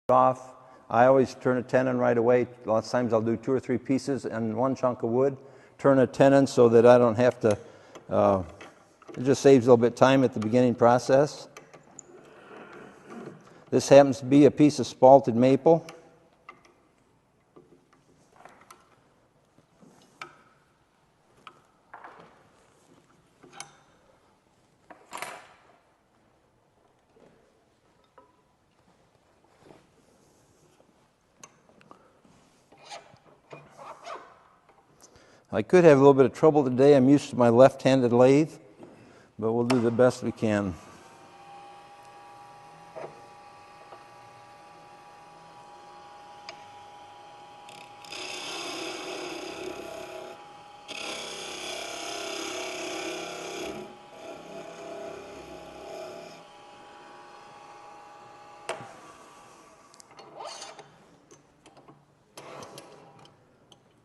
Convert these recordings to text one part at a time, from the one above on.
off. I always turn a tenon right away. Lots of times I'll do 2 or 3 pieces and one chunk of wood, turn a tenon so that I don't have to, it just saves a little bit of time at the beginning process. This happens to be a piece of spalted maple. I could have a little bit of trouble today. I'm used to my left-handed lathe, but we'll do the best we can.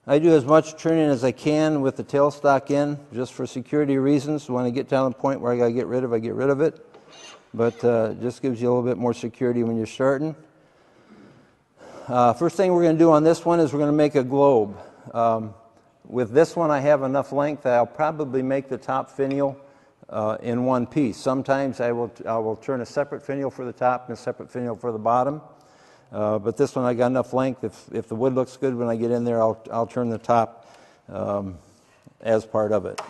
I do as much turning as I can with the tailstock in, just for security reasons. When I get down to the point where I got to get rid of it. But it just gives you a little bit more security when you're starting. First thing we're going to do on this one is we're going to make a globe. With this one I have enough length that I'll probably make the top finial in one piece. Sometimes I will turn a separate finial for the top and a separate finial for the bottom. But this one I got enough length. If the wood looks good when I get in there, I'll turn the top as part of it.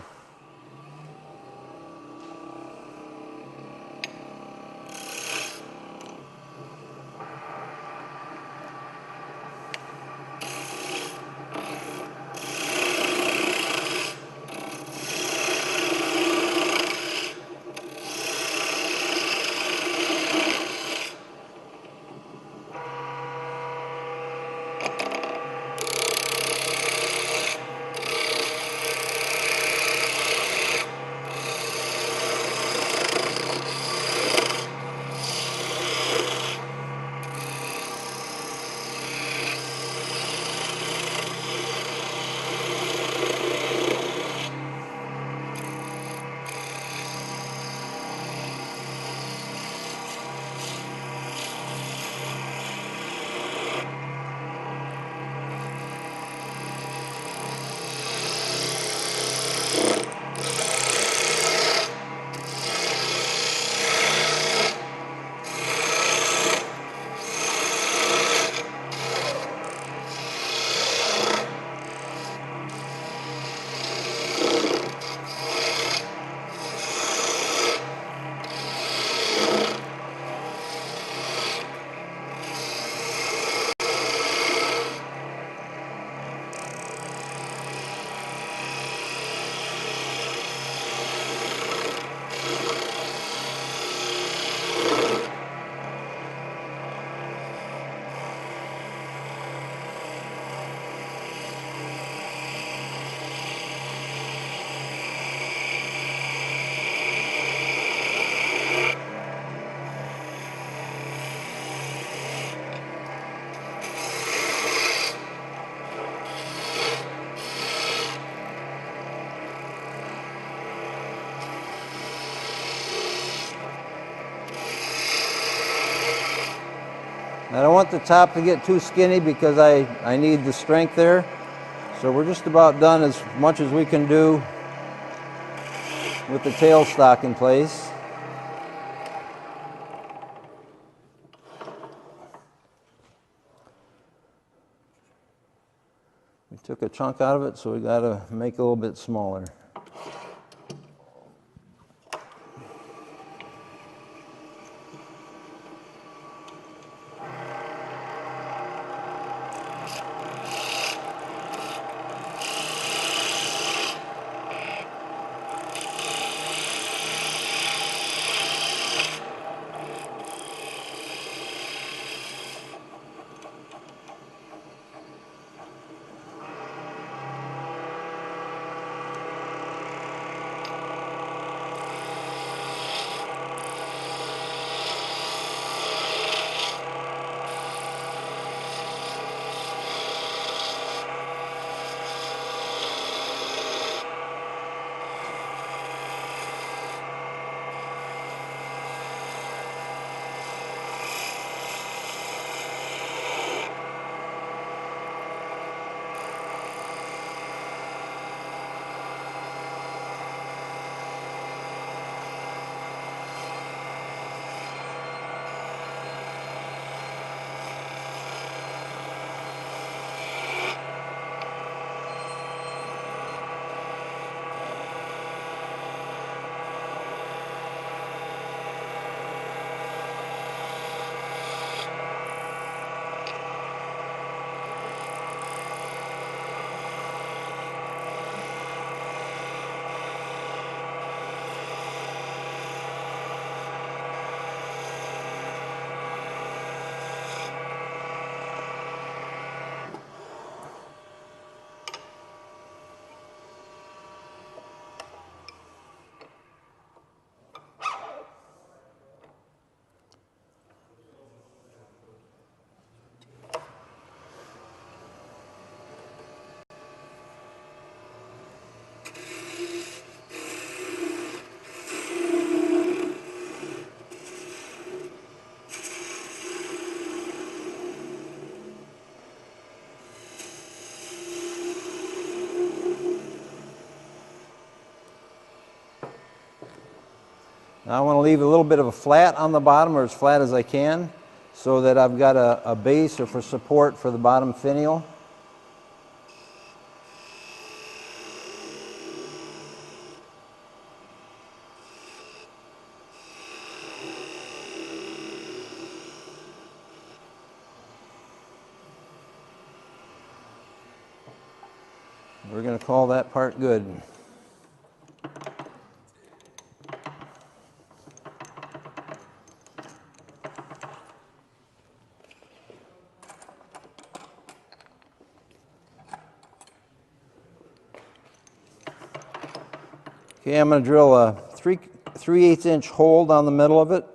I don't want the top to get too skinny because I need the strength there. So we're just about done as much as we can do with the tailstock in place. We took a chunk out of it, so we got to make it a little bit smaller. Now I want to leave a little bit of a flat on the bottom, or as flat as I can, so that I've got a base or for support for the bottom finial. We're going to call that part good. Okay, I'm going to drill a 3/8 inch hole down the middle of it.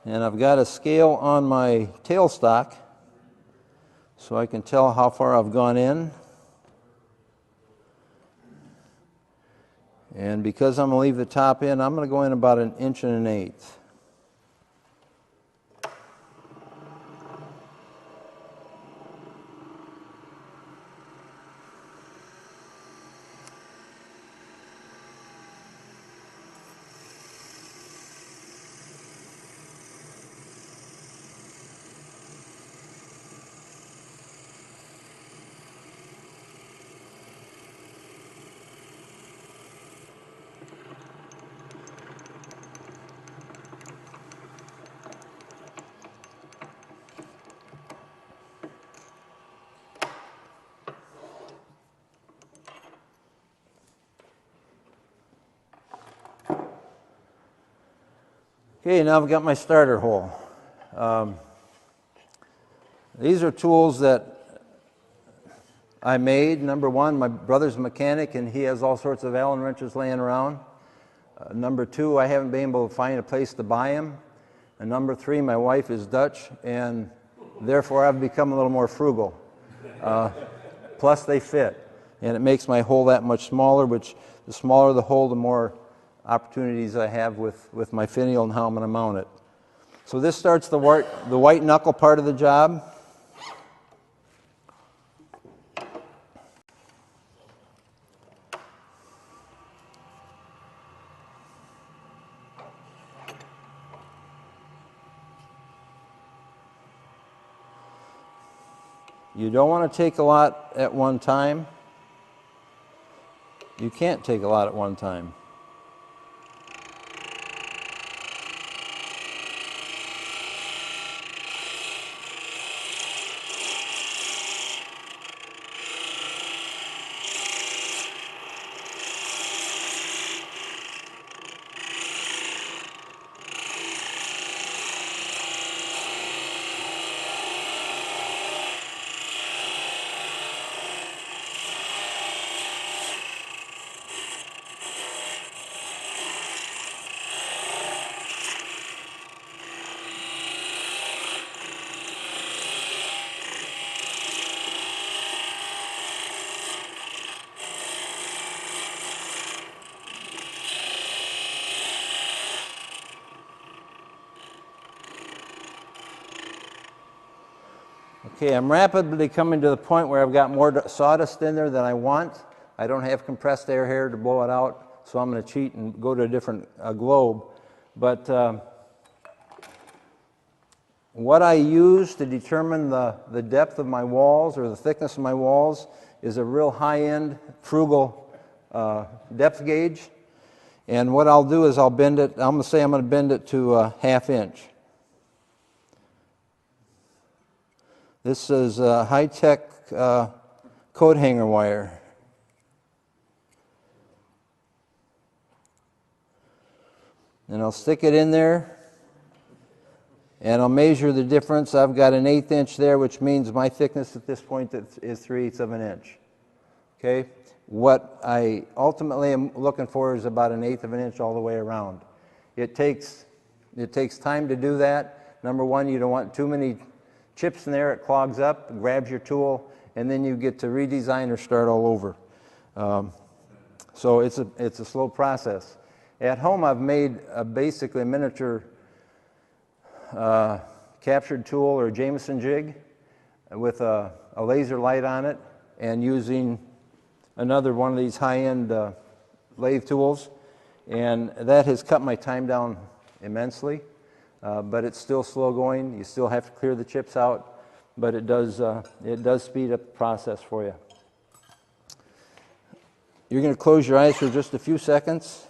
And I've got a scale on my tailstock so I can tell how far I've gone in. And because I'm going to leave the top in, I'm going to go in about 1 1/8 inches. Okay, now I've got my starter hole. These are tools that I made. Number one, my brother's a mechanic and he has all sorts of Allen wrenches laying around. Number two, I haven't been able to find a place to buy them. And number three, my wife is Dutch and therefore I've become a little more frugal. Plus they fit. And it makes my hole that much smaller, which the smaller the hole, the more opportunities I have with my finial and how I'm going to mount it. So this starts the white knuckle part of the job. You don't want to take a lot at one time. You can't take a lot at one time. Okay, I'm rapidly coming to the point where I've got more sawdust in there than I want. I don't have compressed air here to blow it out, so I'm going to cheat and go to a different globe. But what I use to determine the depth of my walls or the thickness of my walls is a real high-end, frugal depth gauge. And what I'll do is I'll bend it, I'm going to bend it to 1/2 inch. This is high-tech coat hanger wire. And I'll stick it in there, and I'll measure the difference. I've got 1/8 inch there, which means my thickness at this point is 3/8 of an inch. Okay? What I ultimately am looking for is about 1/8 of an inch all the way around. It takes time to do that. Number one, you don't want too many chips in there, it clogs up, grabs your tool, and then you get to redesign or start all over. So it's a slow process. At home, I've made basically a miniature captured tool or Jameson jig with a laser light on it, and using another one of these high-end lathe tools, and that has cut my time down immensely. But it's still slow going. You still have to clear the chips out, but it does speed up the process for you. You're going to close your eyes for just a few seconds,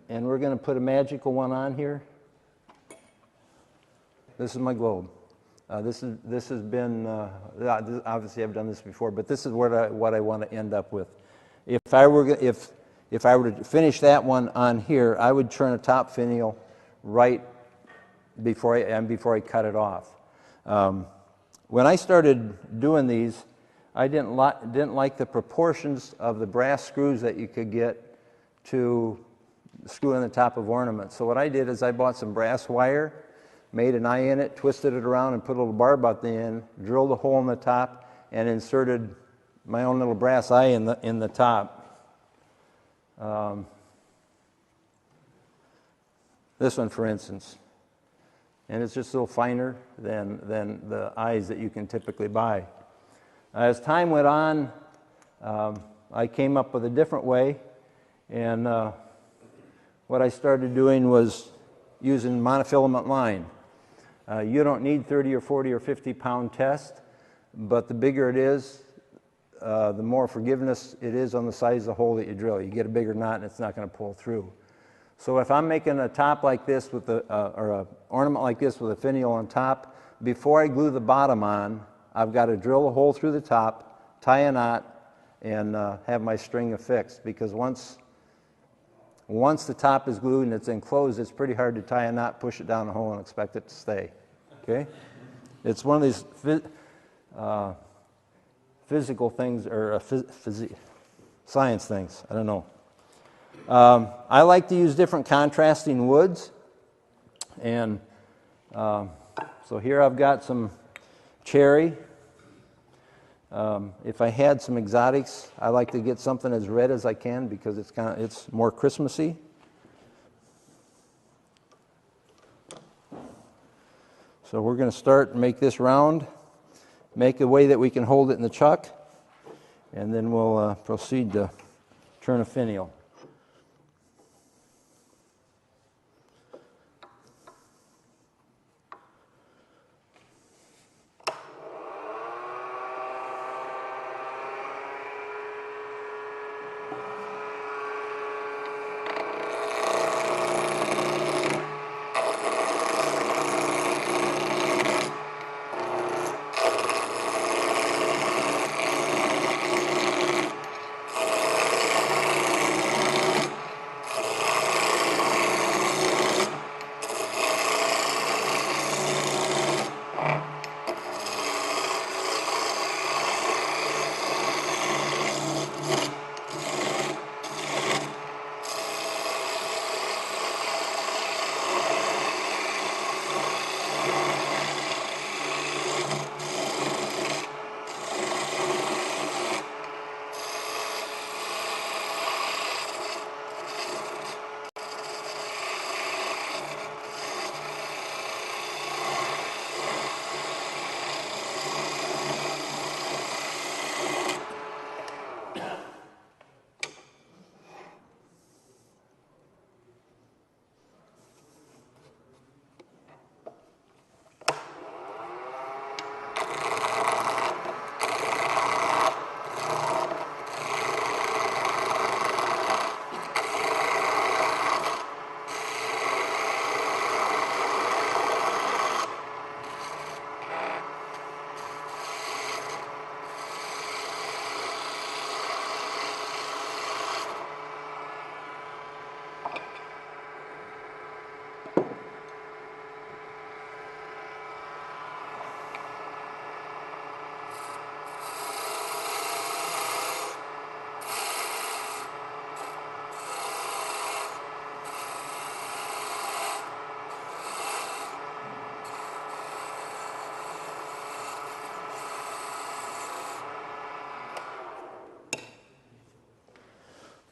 and we're going to put a magical one on here. This is my globe. This has been obviously I've done this before, but this is what I want to end up with. If I were to finish that one on here, I would turn a top finial right before I cut it off. When I started doing these, I didn't like the proportions of the brass screws that you could get to screw in the top of ornaments. So what I did is I bought some brass wire, made an eye in it, twisted it around, and put a little barb at the end, drilled a hole in the top, and inserted my own little brass eye in the top. This one, for instance, and it's just a little finer than the eyes that you can typically buy. As time went on, I came up with a different way, and what I started doing was using monofilament line. You don't need 30 or 40 or 50 pound test, but the bigger it is, the more forgiveness it is on the size of the hole that you drill. You get a bigger knot and it's not going to pull through. So if I'm making a top like this with or an ornament like this with a finial on top, before I glue the bottom on, I've got to drill a hole through the top, tie a knot, and have my string affixed, because once the top is glued and it's enclosed, it's pretty hard to tie a knot, push it down the hole, and expect it to stay. Okay? It's one of these physical things, or science things. I don't know. I like to use different contrasting woods, and so here I've got some cherry. If I had some exotics, I like to get something as red as I can, because it's more Christmassy. So we're going to start and make this round, make a way that we can hold it in the chuck, and then we'll proceed to turn a finial.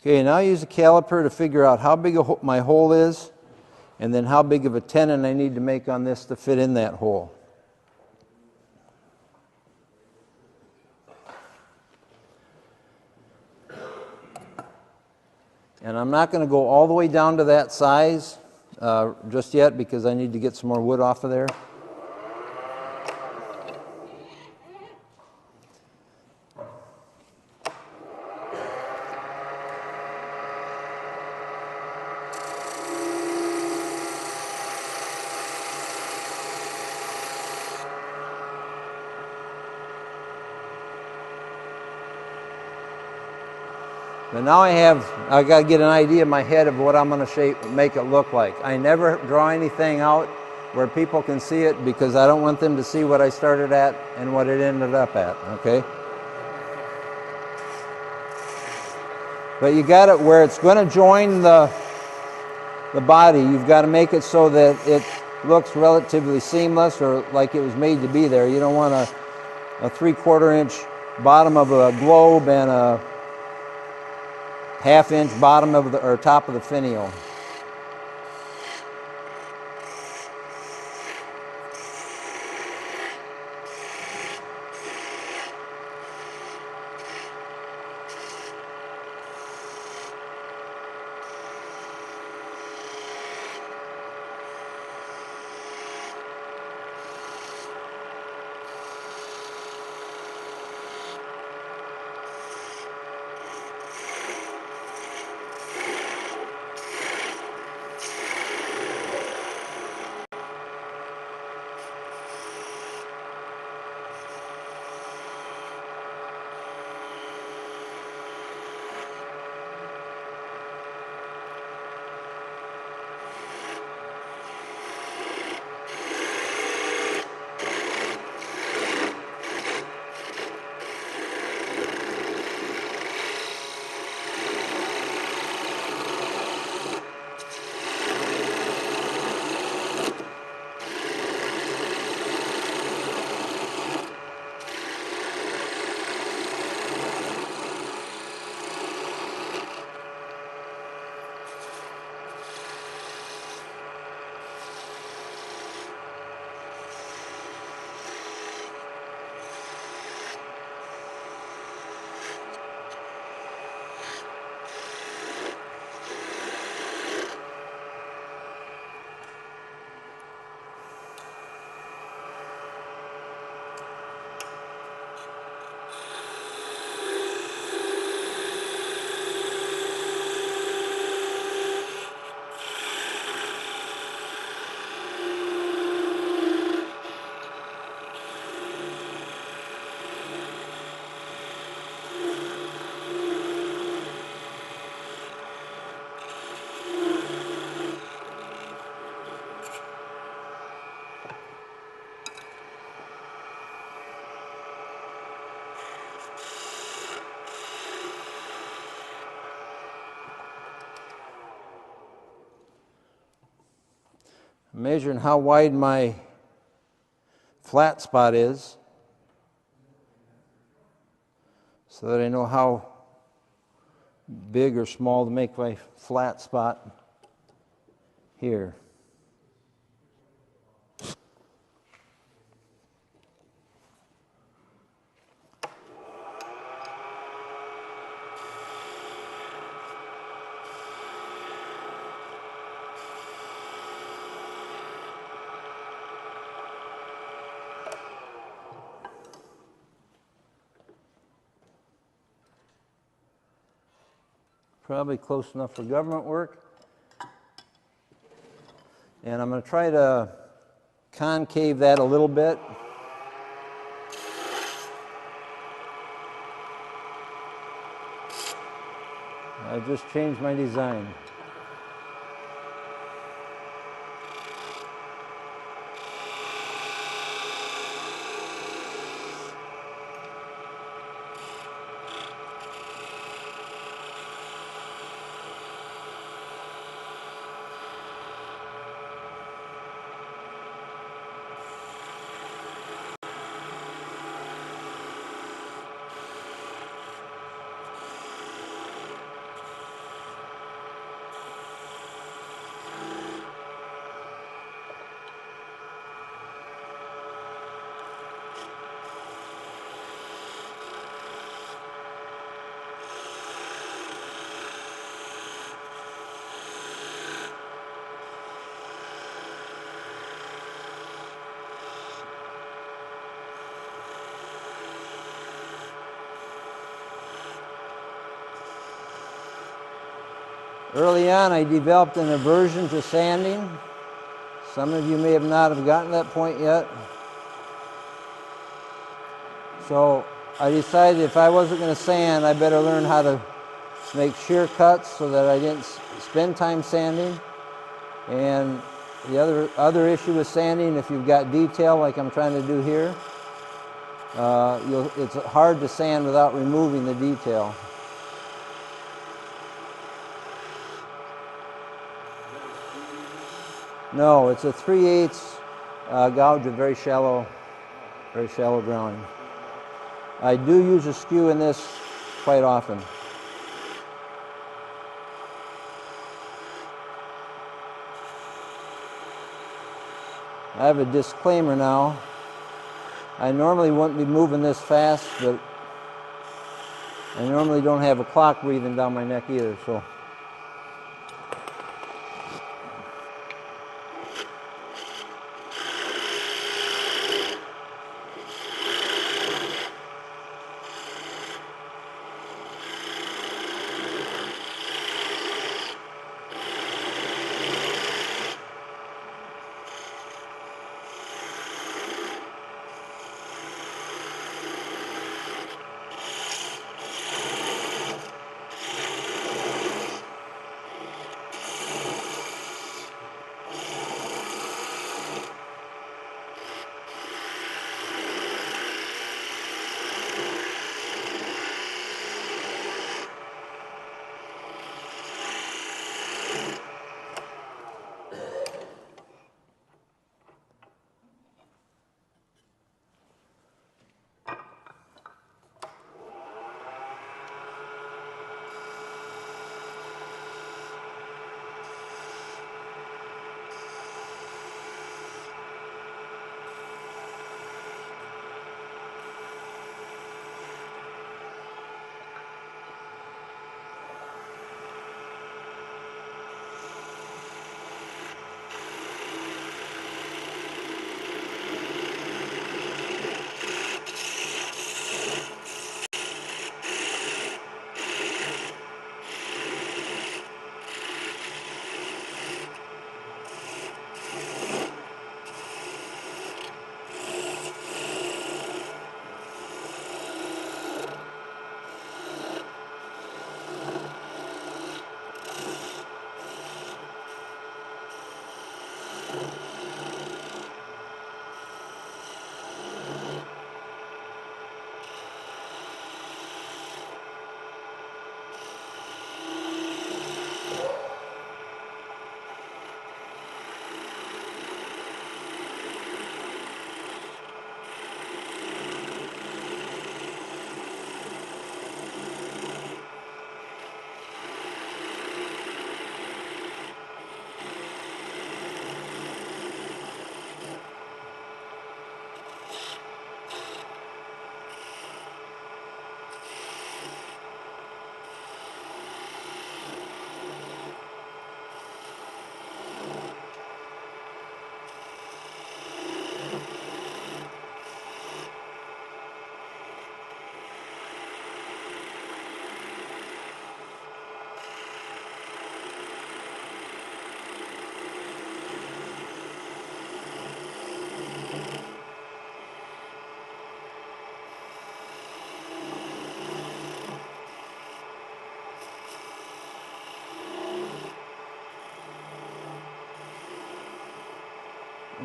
Okay, now I use a caliper to figure out how big my hole is, and then how big of a tenon I need to make on this to fit in that hole. And I'm not going to go all the way down to that size just yet, because I need to get some more wood off of there. But now I've got to get an idea in my head of what I'm going to make it look like. I never draw anything out where people can see it, because I don't want them to see what I started at and what it ended up at, okay? But you got it where it's going to join the body. You've got to make it so that it looks relatively seamless, or like it was made to be there. You don't want a 3/4 inch bottom of a globe and a 1/2 inch bottom of or top of the finial. Measuring how wide my flat spot is, so that I know how big or small to make my flat spot here. Probably close enough for government work. And I'm going to try to concave that a little bit. I just changed my design. Early on, I developed an aversion to sanding. Some of you may have not have gotten to that point yet. So I decided if I wasn't going to sand, I better learn how to make shear cuts so that I didn't spend time sanding. And the other issue with sanding, if you've got detail like I'm trying to do here, it's hard to sand without removing the detail. No, it's a 3/8 gouge with very shallow drawing. I do use a skew in this quite often. I have a disclaimer now. I normally wouldn't be moving this fast, but I normally don't have a clock breathing down my neck either, so.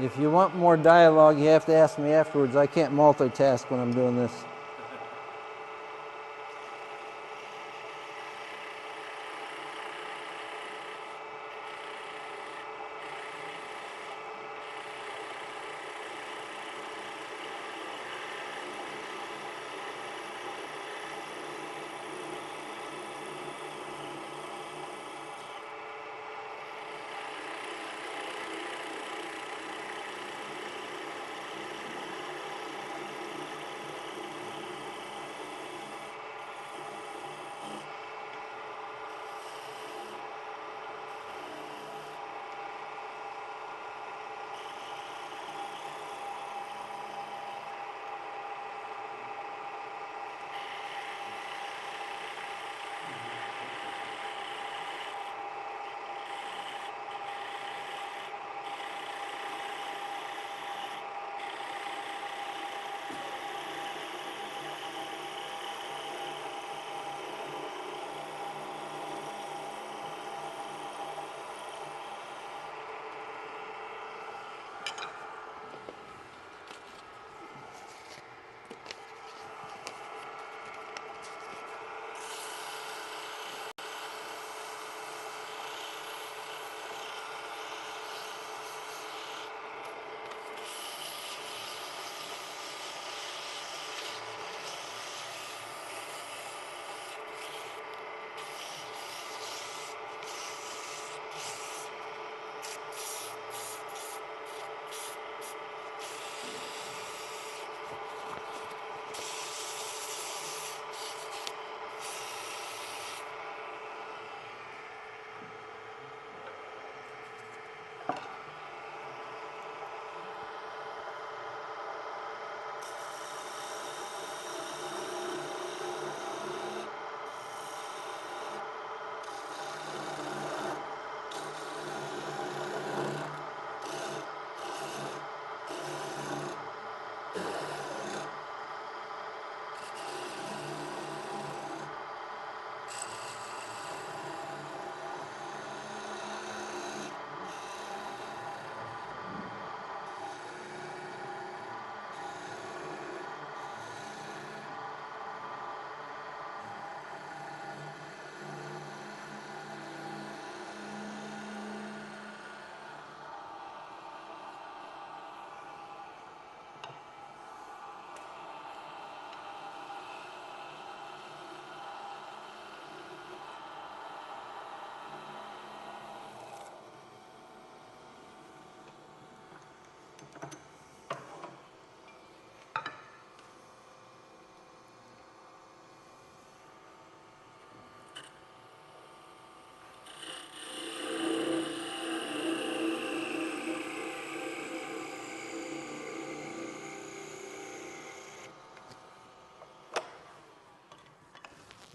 If you want more dialogue, you have to ask me afterwards. I can't multitask when I'm doing this.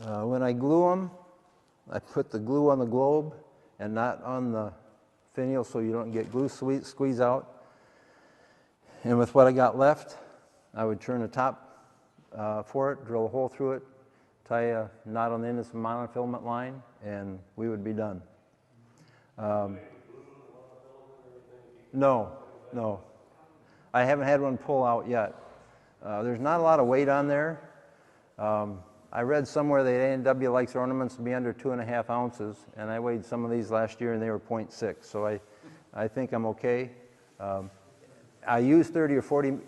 When I glue them, I put the glue on the globe and not on the finial so you don't get glue squeeze out. And with what I got left, I would turn the top for it, drill a hole through it, tie a knot on the end of some monofilament line, and we would be done. No, no. I haven't had one pull out yet. There's not a lot of weight on there. I read somewhere that A&W likes ornaments to be under 2.5 ounces, and I weighed some of these last year and they were 0.6, so I think I'm okay. I use 30 or 40